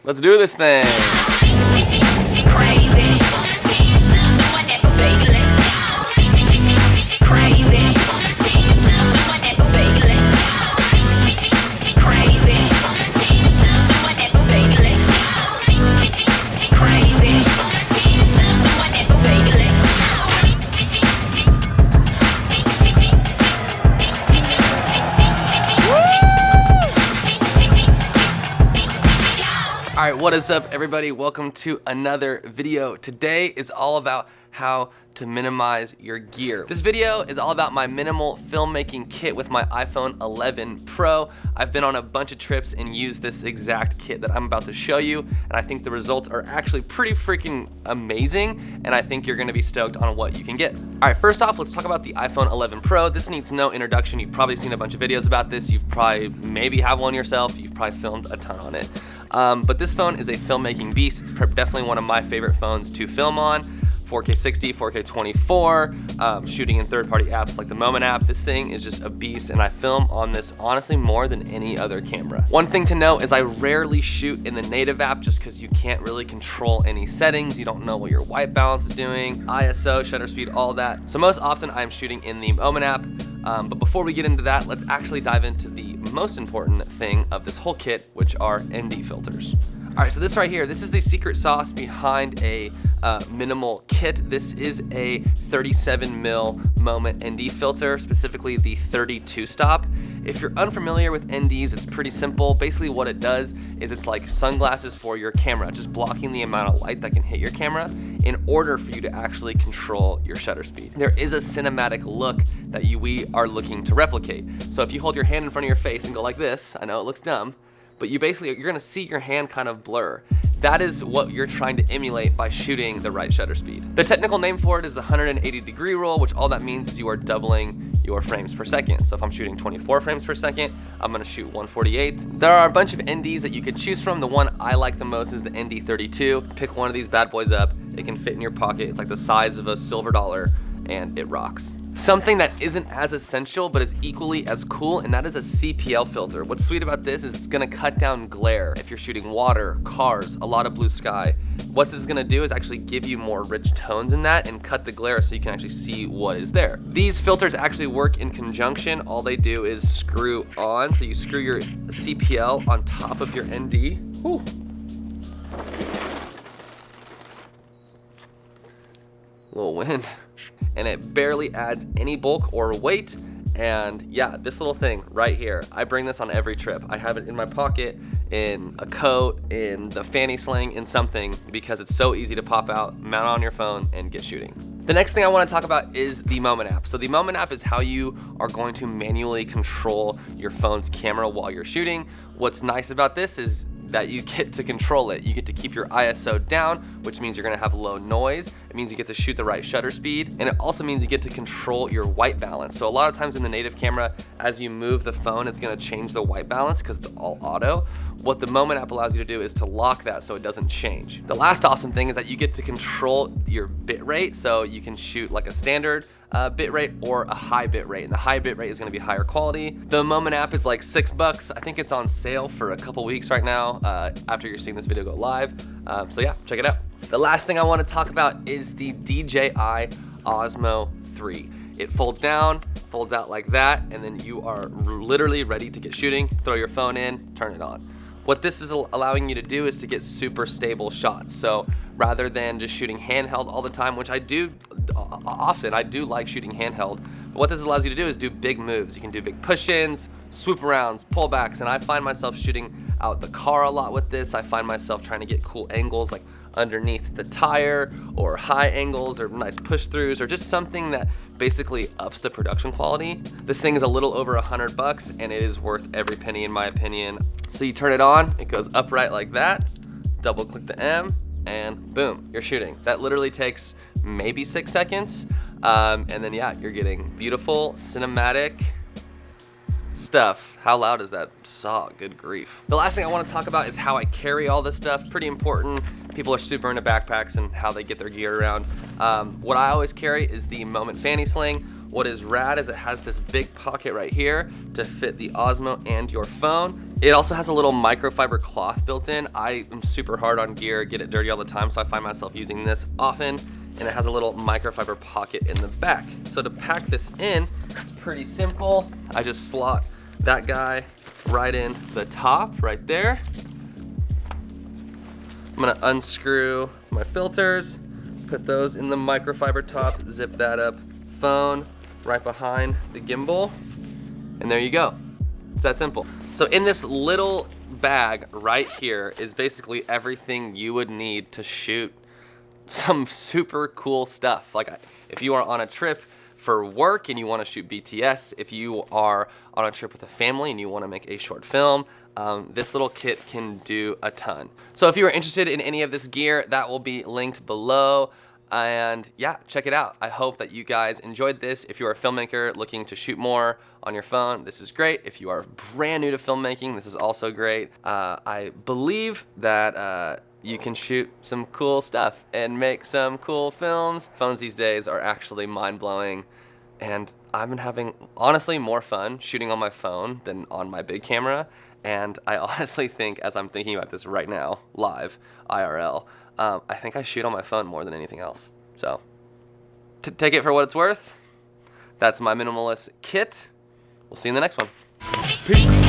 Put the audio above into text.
Let's do this thing. All right, what is up, everybody? Welcome to another video. Today is all about how to minimize your gear. This video is all about my minimal filmmaking kit with my iPhone 11 Pro. I've been on a bunch of trips and used this exact kit that I'm about to show you, and I think the results are actually pretty freaking amazing, and I think you're gonna be stoked on what you can get. All right, first off, let's talk about the iPhone 11 Pro. This needs no introduction. You've probably seen a bunch of videos about this. You've probably maybe have one yourself. You've probably filmed a ton on it. But this phone is a filmmaking beast. It's definitely one of my favorite phones to film on. 4K 60, 4K 24, shooting in third-party apps like the Moment app. This thing is just a beast, and I film on this honestly more than any other camera. One thing to note is I rarely shoot in the native app just because you can't really control any settings. You don't know what your white balance is doing, ISO, shutter speed, all that. So most often I'm shooting in the Moment app. But before we get into that, let's actually dive into the most important thing of this whole kit, which are ND filters. All right, so this right here, this is the secret sauce behind a minimal kit. This is a 37mm Moment ND filter, specifically the 32 stop. If you're unfamiliar with NDs, it's pretty simple. Basically what it does is it's like sunglasses for your camera, just blocking the amount of light that can hit your camera in order for you to actually control your shutter speed. There is a cinematic look that we are looking to replicate. So if you hold your hand in front of your face and go like this, I know it looks dumb, but you're gonna see your hand kind of blur. That is what you're trying to emulate by shooting the right shutter speed. The technical name for it is the 180-degree rule, which all that means is you are doubling your frames per second. So if I'm shooting 24 frames per second, I'm gonna shoot 148. There are a bunch of NDs that you could choose from. The one I like the most is the ND32. Pick one of these bad boys up. It can fit in your pocket. It's like the size of a silver dollar, and it rocks. Something that isn't as essential but is equally as cool, and that is a CPL filter. What's sweet about this is it's gonna cut down glare if you're shooting water, cars, a lot of blue sky. What this is gonna do is actually give you more rich tones in that and cut the glare so you can actually see what is there. These filters actually work in conjunction. All they do is screw on. So you screw your CPL on top of your ND. Whew. Little wind. And it barely adds any bulk or weight. And yeah, this little thing right here, I bring this on every trip. I have it in my pocket, in a coat, in the fanny sling, in something, because it's so easy to pop out, mount on your phone, and get shooting. The next thing I want to talk about is the Moment app. So the Moment app is how you are going to manually control your phone's camera while you're shooting. What's nice about this is that you get to control it. You get to keep your ISO down, which means you're gonna have low noise. It means you get to shoot the right shutter speed, and it also means you get to control your white balance. So a lot of times in the native camera, as you move the phone, it's gonna change the white balance because it's all auto. What the Moment app allows you to do is to lock that so it doesn't change. The last awesome thing is that you get to control your bit rate, so you can shoot like a standard bit rate or a high bit rate, and the high bit rate is gonna be higher quality. The Moment app is like $6. I think it's on sale for a couple weeks right now after you're seeing this video go live. So yeah, check it out. The last thing I wanna talk about is the DJI Osmo 3. It folds down, folds out like that, and then you are literally ready to get shooting. Throw your phone in, turn it on. What this is allowing you to do is to get super stable shots. So rather than just shooting handheld all the time, which I do often, I do like shooting handheld, but what this allows you to do is do big moves. You can do big push-ins, swoop arounds, pullbacks, and I find myself shooting out the car a lot with this. I find myself trying to get cool angles like underneath the tire, or high angles, or nice push throughs, or just something that basically ups the production quality. This thing is a little over $100 and it is worth every penny in my opinion. So you turn it on, it goes upright like that, double click the M, and boom, you're shooting. That literally takes maybe 6 seconds. And then yeah, you're getting beautiful cinematic stuff. How loud is that saw? Good grief. The last thing I want to talk about is how I carry all this stuff. Pretty important. People are super into backpacks and how they get their gear around. What I always carry is the Moment fanny sling. What is rad is it has this big pocket right here to fit the Osmo and your phone. It also has a little microfiber cloth built in. I am super hard on gear, get it dirty all the time, so I find myself using this often. And it has a little microfiber pocket in the back. So to pack this in, it's pretty simple. I just slot that guy right in the top, right there. I'm gonna unscrew my filters, put those in the microfiber top, zip that up, phone right behind the gimbal, and there you go. It's that simple. So in this little bag right here is basically everything you would need to shoot some super cool stuff. Like if you are on a trip for work and you want to shoot BTS, if you are on a trip with a family and you want to make a short film, this little kit can do a ton. So if you are interested in any of this gear, that will be linked below. And yeah, check it out. I hope that you guys enjoyed this. If you're a filmmaker looking to shoot more on your phone, this is great. If you are brand new to filmmaking, this is also great. I believe that you can shoot some cool stuff and make some cool films. Phones these days are actually mind-blowing, and I've been having, honestly, more fun shooting on my phone than on my big camera. And I honestly think, as I'm thinking about this right now, live, IRL, I think I shoot on my phone more than anything else. So, take it for what it's worth. That's my Minimalist kit. We'll see you in the next one. Peace.